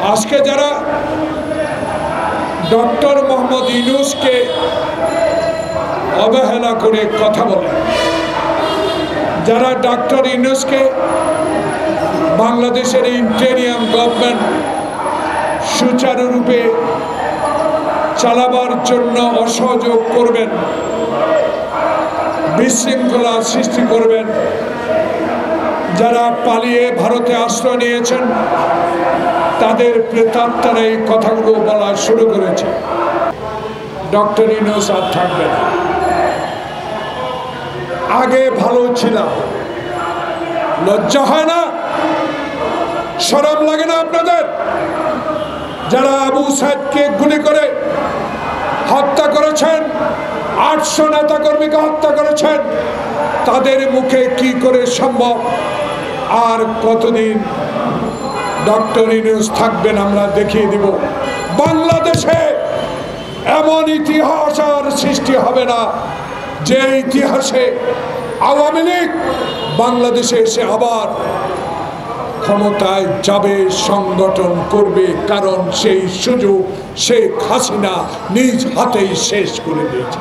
আজকে যারা ডক্টর মোহাম্মদ ইউনূসকে অবহেলা করে কথা বলে, যারা ডক্টর ইউনূসকে বাংলাদেশের ইন্টেরিয়াম গভর্নমেন্ট সুচারুরূপে চালাবার জন্য অসহযোগ করবেন, বিশৃঙ্খলা সৃষ্টি করবেন, যারা পালিয়ে ভারতে আশ্রয় নিয়েছেন তাদের প্রেতাত্মারা এই কথাগুলো বলা শুরু করেছে। ডক্টর ইউনূস আর থাকবে না। আগে ভালো ছিলাম, লজ্জা হয় না? শরম লাগে না আপনাদের? যারা আবু সাইদকে গুলি করে হত্যা করেছেন, 800 নেতাকর্মীকে হত্যা করেছেন, তাদের মুখে কি করে সম্ভব? আর কতদিন ডক্টর ইউনূস থাকবেন আমরা দেখিয়ে দিব। বাংলাদেশে এমন ইতিহাস আর সৃষ্টি হবে না যে ইতিহাসে আওয়ামী লীগ বাংলাদেশে এসে আবার ক্ষমতায় যাবে, সংগঠন করবে, কারণ সেই সুযোগ শেখ হাসিনা নিজ হাতেই শেষ করে দিয়েছে।